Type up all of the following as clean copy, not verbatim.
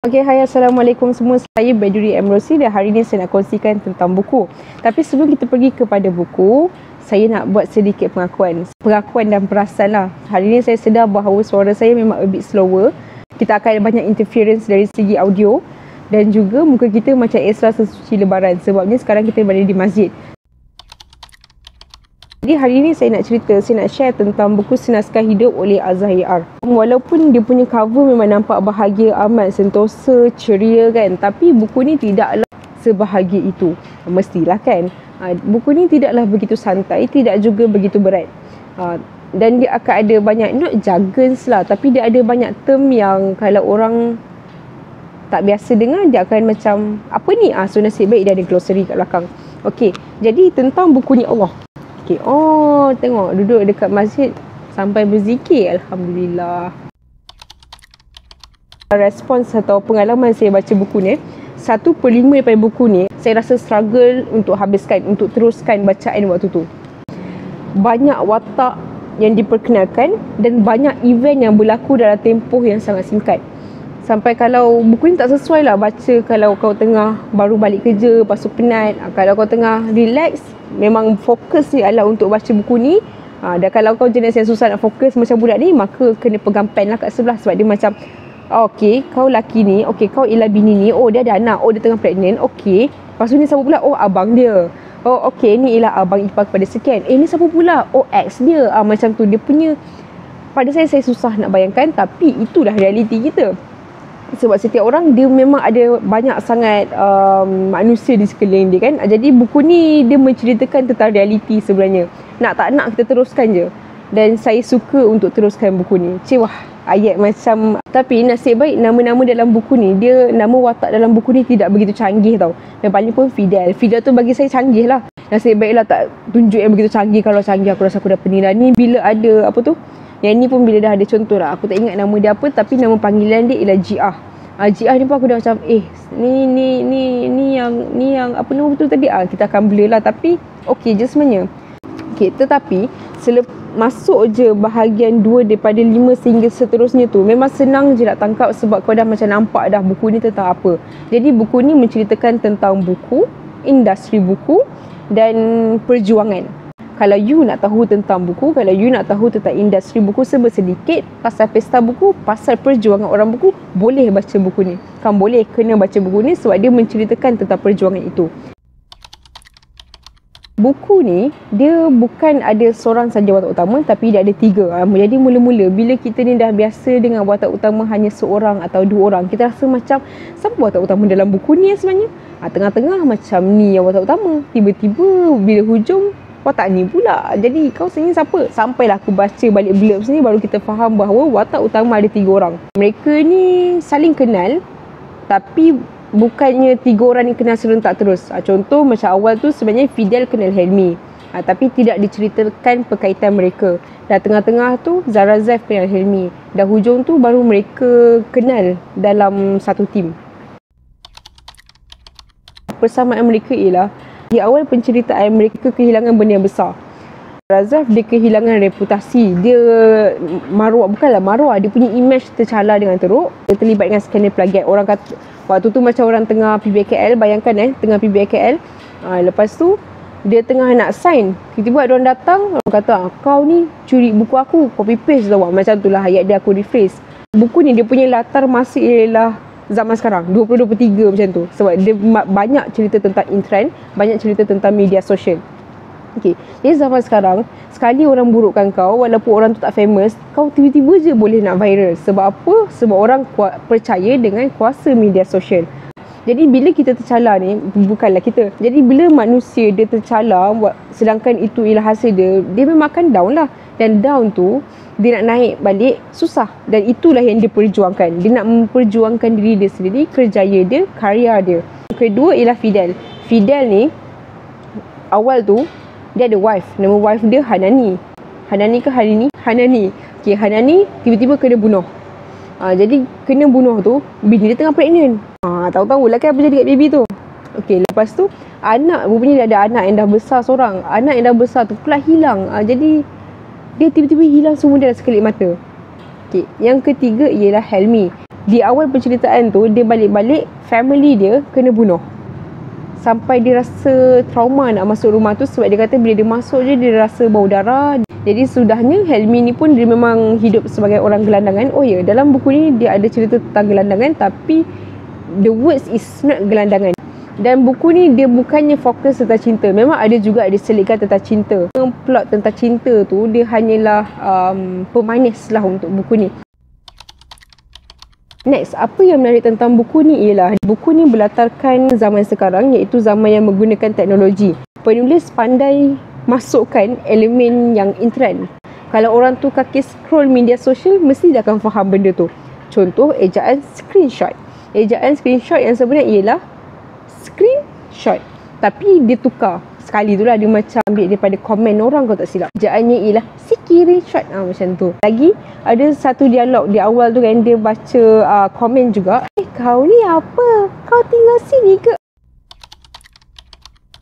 Okay, hai, Assalamualaikum semua. Saya Baduri Amrosi dan hari ini saya nak kongsikan tentang buku. Tapi sebelum kita pergi kepada buku, saya nak buat sedikit pengakuan dan perasan lah. Hari ini saya sedar bahawa suara saya memang a bit slower. Kita akan ada banyak interference dari segi audio dan juga muka kita macam extra sesuci lebaran sebabnya sekarang kita berada di masjid. Jadi hari ini saya nak share tentang buku Senaskah Hidup oleh Az-Zahir. Walaupun dia punya cover memang nampak bahagia amat, sentosa, ceria kan, tapi buku ni tidaklah sebahagia itu. Mestilah kan. Buku ni tidaklah begitu santai, tidak juga begitu berat. Dan dia akan ada banyak, not jargons lah, tapi dia ada banyak term yang kalau orang tak biasa dengar, dia akan macam, apa ni? So nasib baik dia ada glossary kat belakang. Okey, jadi tentang buku ni Allah. Oh, tengok duduk dekat masjid sampai berzikir. Alhamdulillah. Respons atau pengalaman saya baca buku ni, 1/5 daripada buku ni saya rasa struggle untuk habiskan, untuk teruskan bacaan waktu tu. Banyak watak yang diperkenalkan dan banyak event yang berlaku dalam tempoh yang sangat singkat. Sampai kalau buku ni tak sesuai lah baca kalau kau tengah baru balik kerja, lepas tu penat. Kalau kau tengah relax, memang fokus ni adalah untuk baca buku ni. Dan kalau kau jenis yang susah nak fokus macam budak ni, maka kena pegang pen lah kat sebelah. Sebab dia macam, okey, kau laki ni, okey, kau ialah bini ni, oh dia ada anak, oh dia tengah pregnant, okey. Lepas tu ni siapa pula? Oh abang dia. Oh okey, ni ialah abang ipar kepada sekian. Ni siapa pula? Oh ex dia. Macam tu dia punya. Pada saya susah nak bayangkan, tapi itulah realiti kita. Sebab setiap orang dia memang ada banyak sangat manusia di sekeliling dia kan. Jadi buku ni dia menceritakan tentang realiti sebenarnya. Nak tak nak kita teruskan je. Dan saya suka untuk teruskan buku ni. Wah, ayat macam. Tapi nasib baik nama-nama dalam buku ni, dia nama watak dalam buku ni tidak begitu canggih tau. Yang paling pun Fidel. Fidel tu bagi saya canggih lah. Nasib baiklah tak tunjuk yang begitu canggih. Kalau canggih aku rasa aku dah penilai ni. Bila ada apa tu, yang ni pun bila dah ada contoh lah. Aku tak ingat nama dia apa, tapi nama panggilan dia ialah Jiah. Jiah ni pun aku dah macam ni yang apa nama betul tadi. Kita akan blur lah, tapi okey je sebenarnya. Okey, tetapi masuk je bahagian 2 daripada 5 sehingga seterusnya tu memang senang je nak tangkap sebab kau dah macam nampak dah buku ni tentang apa. Jadi buku ni menceritakan tentang buku, industri buku dan perjuangan. Kalau you nak tahu tentang buku, kalau you nak tahu tentang industri buku sedikit, pasal pesta buku, pasal perjuangan orang buku, boleh baca buku ni. Kamu boleh kena baca buku ni sebab dia menceritakan tentang perjuangan itu. Buku ni, dia bukan ada seorang saja watak utama, tapi dia ada 3. Jadi mula-mula, bila kita ni dah biasa dengan watak utama hanya seorang atau 2 orang, kita rasa macam, siapa watak utama dalam buku ni sebenarnya? Tengah-tengah macam ni yang watak utama. Tiba-tiba, bila hujung, watak ni pula. Jadi kau sebenarnya siapa? Sampailah aku baca balik blurbs ni, baru kita faham bahawa watak utama ada 3 orang. Mereka ni saling kenal, tapi bukannya 3 orang ni kenal serentak terus. Contoh macam awal tu sebenarnya Fidel kenal Helmi, tapi tidak diceritakan perkaitan mereka. Dan tengah-tengah tu Zara Zaif kenal Helmi. Dan hujung tu baru mereka kenal dalam satu tim. Persamaan mereka ialah di awal penceritaan mereka kehilangan benda yang besar. Razaf dia kehilangan reputasi. Dia bukanlah maruah, dia punya image tercalar dengan teruk. Dia terlibat dengan skandal plagiat. Orang kata waktu tu macam orang tengah PBKL, bayangkan tengah PBKL. Lepas tu dia tengah nak sign. Tiba-tiba ada orang datang, orang kata, kau ni curi buku aku, copy paste tau. Macam tu lah ayat dia aku rephrase. Buku ni dia punya latar masa ialah zaman sekarang 2023 macam tu. Sebab dia banyak cerita tentang in-trend, banyak cerita tentang media sosial. Okey, jadi zaman sekarang sekali orang burukkan kau, walaupun orang tu tak famous, kau tiba-tiba je boleh nak viral. Sebab apa? Sebab orang percaya dengan kuasa media sosial. Jadi bila kita tercalar ni, bukanlah kita. Jadi bila manusia dia tercalar, sedangkan itu ialah hasil dia memang akan down lah. Dan down tu, dia nak naik balik susah. Dan itulah yang dia perjuangkan. Dia nak memperjuangkan diri dia sendiri, kerjaya dia, karya dia. Kedua ialah Fidel. Fidel ni, awal tu, dia ada wife. Nama wife dia Hanani. Hanani ke Hanini? Hanani. Okay, Hanani tiba-tiba kena bunuh. Jadi kena bunuh tu, bini dia tengah pregnant. Tahu-tahu lah kan apa jadi kat baby tu. Okay, lepas tu, rupanya dia ada anak yang dah besar seorang. Anak yang dah besar tu pula hilang. Jadi, dia tiba-tiba hilang semua dalam sekelip mata. Okay. Yang ketiga ialah Helmi. Di awal penceritaan tu, dia balik-balik family dia kena bunuh. Sampai dia rasa trauma nak masuk rumah tu, sebab dia kata bila dia masuk je dia rasa bau darah. Jadi sudahnya Helmi ni pun dia memang hidup sebagai orang gelandangan. Oh ya, dalam buku ni dia ada cerita tentang gelandangan, tapi the words is not gelandangan. Dan buku ni dia bukannya fokus tentang cinta. Memang ada juga dia selitkan tentang cinta. Plot tentang cinta tu dia hanyalah pemanis lah untuk buku ni. Next, apa yang menarik tentang buku ni ialah buku ni berlatarkan zaman sekarang, iaitu zaman yang menggunakan teknologi. Penulis pandai masukkan elemen yang in trend. Kalau orang tu kaki scroll media sosial, mesti dia akan faham benda tu. Contoh, ejaan screenshot. Ejaan screenshot yang sebenarnya ialah screenshot, tapi dia tukar. Sekali tu lah dia macam ambil daripada komen orang, kalau tak silap. Ejaannya ialah screenshot, macam tu. Lagi ada satu dialog di awal tu kan, dia baca komen juga. Kau ni apa? Kau tinggal sini ke?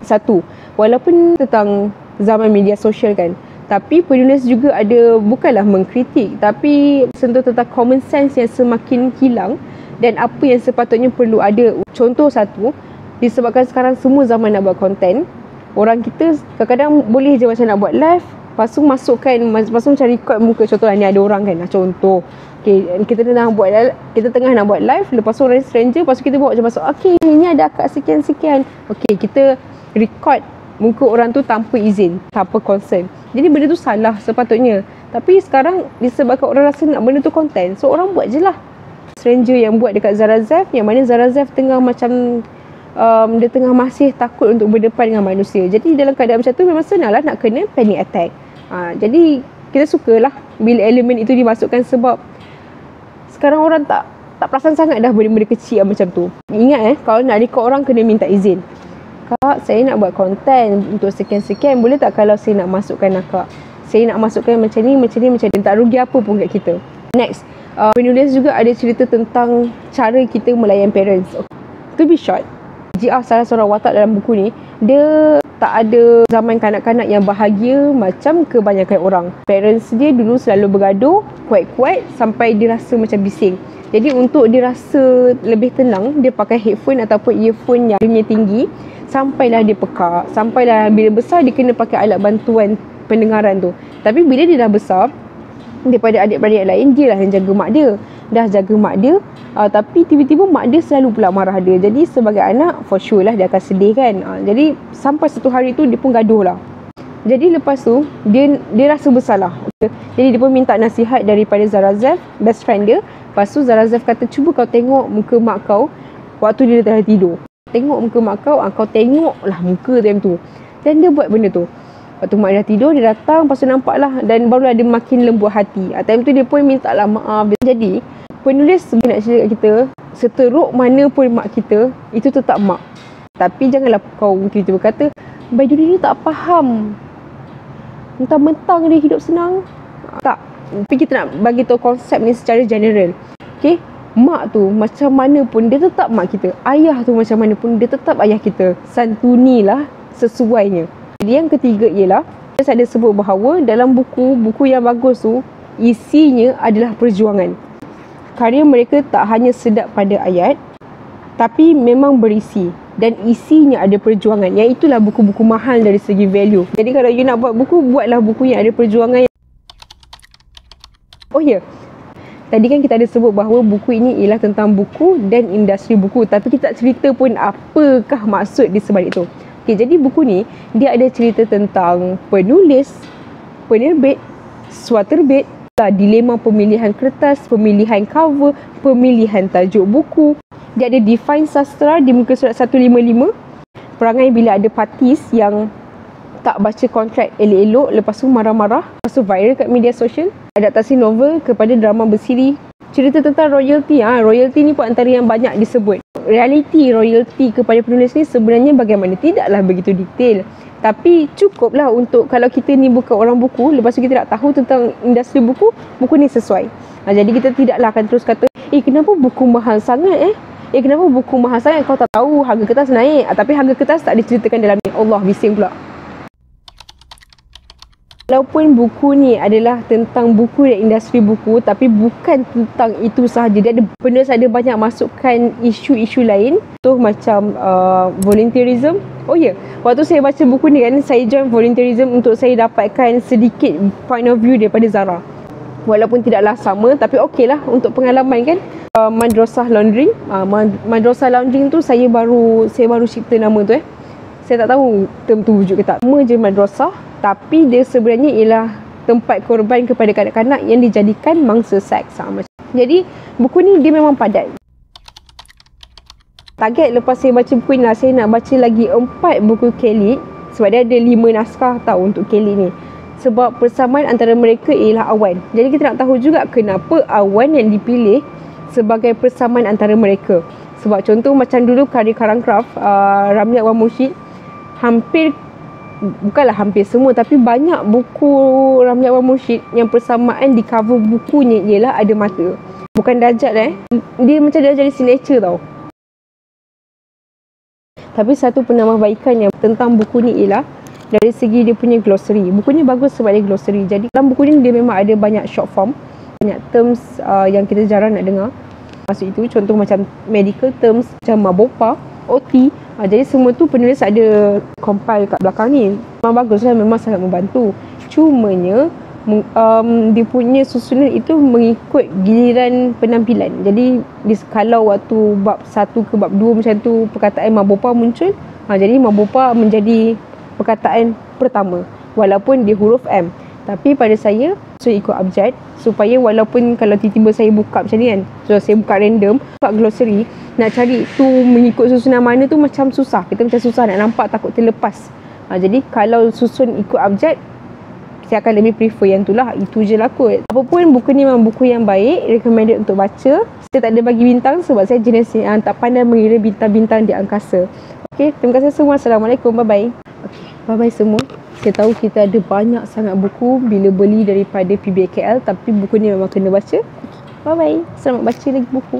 Satu, walaupun tentang zaman media sosial kan, tapi penulis juga ada, bukanlah mengkritik, tapi sentuh tentang common sense yang semakin hilang dan apa yang sepatutnya perlu ada. Contoh satu, disebabkan sekarang semua zaman nak buat konten, orang kita kadang-kadang boleh je macam nak buat live, lepas tu masukkan, lepas tu macam record muka. Contohlah ni ada orang kan, contoh kita tengah nak buat live, lepas tu orang stranger, lepas tu kita buat macam masuk, ni ada akak sekian-sekian, kita record muka orang tu tanpa izin, tanpa consent. Jadi benda tu salah sepatutnya, tapi sekarang disebabkan orang rasa nak benda tu konten, so orang buat je lah. Stranger yang buat dekat Zarazef, yang mana Zarazef tengah macam dia tengah masih takut untuk berdepan dengan manusia. Jadi dalam keadaan macam tu memang senang lah nak kena panic attack. Jadi kita sukalah bila elemen itu dimasukkan, sebab sekarang orang tak perasan sangat dah benda-benda kecil macam tu. Ingat kalau nak record orang kena minta izin. Kak, saya nak buat konten untuk sekian-sekian, boleh tak kalau saya nak masukkan akak? Saya nak masukkan macam ni. Tak rugi apa pun kat kita. Next, penulis juga ada cerita tentang cara kita melayan parents. To be short, GR salah seorang watak dalam buku ni, dia tak ada zaman kanak-kanak yang bahagia macam kebanyakan orang. Parents dia dulu selalu bergaduh, kuat-kuat sampai dia rasa macam bising. Jadi untuk dia rasa lebih tenang, dia pakai headphone ataupun earphone yang volume tinggi, sampailah dia pekak. Sampailah bila besar dia kena pakai alat bantuan pendengaran tu. Tapi bila dia dah besar, daripada adik-beradik lain, dia lah yang jaga mak dia. Dah jaga mak dia, tapi tiba-tiba mak dia selalu pula marah dia. Jadi sebagai anak, for sure lah dia akan sedih kan. Jadi sampai satu hari tu dia pun gaduh lah. Jadi lepas tu dia rasa bersalah. Jadi dia pun minta nasihat daripada Zarazef, best friend dia. Lepas tu Zarazef kata, cuba kau tengok muka mak kau waktu dia tengah tidur. Tengok muka mak kau, kau tengoklah muka time tu. Dan dia buat benda tu. Waktu mak dia tidur, dia datang, lepas tu nampak lah, dan barulah dia makin lembut hati. Time tu dia pun minta lah maaf. Jadi penulis nak cerita kat kita, seteruk mana pun mak kita, itu tetap mak. Tapi janganlah kau tiba-tiba kata, Baidu ni tak faham, mentang-mentang dia hidup senang. Tak. Tapi kita nak bagi tahu konsep ni secara general. Okay, mak tu macam mana pun dia tetap mak kita. Ayah tu macam mana pun dia tetap ayah kita. Santunilah sesuainya. Jadi yang ketiga ialah, saya ada sebut bahawa dalam buku yang bagus tu, isinya adalah perjuangan. Karya mereka tak hanya sedap pada ayat, tapi memang berisi dan isinya ada perjuangan. Yang itulah buku-buku mahal dari segi value. Jadi kalau you nak buat buku, buatlah buku yang ada perjuangan. Oh ya, tadi kan kita ada sebut bahawa buku ini ialah tentang buku dan industri buku, tapi kita tak cerita pun apakah maksud di sebalik itu. Okay, jadi buku ni dia ada cerita tentang penulis, penerbit, swaterbit, dilema pemilihan kertas, pemilihan cover, pemilihan tajuk buku. Dia ada define sastra di muka surat 155. Perangai bila ada partis yang tak baca kontrak elok-elok, lepas tu marah-marah, lepas tu viral kat media sosial. Adaptasi novel kepada drama bersiri. Cerita tentang royalty. Royalty ni pun antara yang banyak disebut. Realiti royalty kepada penulis ni sebenarnya bagaimana? Tidaklah begitu detail. Tapi cukuplah untuk kalau kita ni bukan orang buku, lepas tu kita nak tahu tentang industri buku, buku ni sesuai. Jadi kita tidaklah akan terus kata, kenapa buku mahal sangat kenapa buku mahal sangat, kau tak tahu harga kertas naik. Tapi harga kertas tak diceritakan dalam ni. Allah, bising pula. Walaupun buku ni adalah tentang buku dan industri buku, tapi bukan tentang itu sahaja. Dia ada benda ada banyak masukkan isu-isu lain. Tu macam volunteerism. Oh ya, waktu saya baca buku ni kan, saya join volunteerism untuk saya dapatkan sedikit point of view daripada Zara. Walaupun tidaklah sama, tapi okey lah untuk pengalaman kan. Madrasah Laundry. Madrasah Laundry tu saya baru cipta nama tu Saya tak tahu term tu wujud ke tak. Nama je madrasah, tapi dia sebenarnya ialah tempat korban kepada kanak-kanak yang dijadikan mangsa seks. Jadi buku ni dia memang padat. Target lepas saya baca buku ni lah, saya nak baca lagi 4 buku Khalid. Sebab dia ada 5 naskah tau untuk Khalid ni. Sebab persamaan antara mereka ialah awan. Jadi kita nak tahu juga kenapa awan yang dipilih sebagai persamaan antara mereka. Sebab contoh macam dulu karya Karangkraf, Ramli Awang Mursyid, bukanlah hampir semua, tapi banyak buku Ramli Awang Mursyid yang persamaan di cover bukunya ialah ada mata. Bukan Dajjal dia macam Dajjal di signature tau. Tapi satu penambahbaikan yang tentang buku ni ialah dari segi dia punya glossary. Buku ni bagus sebab dia glossary. Jadi dalam buku ni dia memang ada banyak short form, banyak terms yang kita jarang nak dengar. Maksud itu contoh macam medical terms, macam Mabopa, OT. Jadi semua tu penulis ada compile kat belakang ni. Memang bagus lah, memang sangat membantu. Cumanya dia punya susunan itu mengikut giliran penampilan. Jadi kalau waktu bab 1 ke bab 2 macam tu perkataan Mabopa muncul, jadi Mabopa menjadi perkataan pertama walaupun dia huruf M. Tapi pada saya ikut abjad supaya walaupun kalau tiba-tiba saya buka macam ni kan, so saya buka random, buka glossary, nak cari tu mengikut susunan mana tu macam susah. Kita macam susah nak nampak, takut terlepas. Jadi kalau susun ikut abjad, saya akan lebih prefer yang tu lah. Itu je lah kot. Apapun buku ni memang buku yang baik, recommended untuk baca. Saya tak ada bagi bintang sebab saya jenis yang tak pandai mengira bintang-bintang di angkasa. Okay, terima kasih semua. Assalamualaikum. Bye-bye. Okay, bye-bye semua. Saya tahu kita ada banyak sangat buku bila beli daripada PBKL, tapi buku ni memang kena baca. Bye-bye. Selamat baca lagi buku.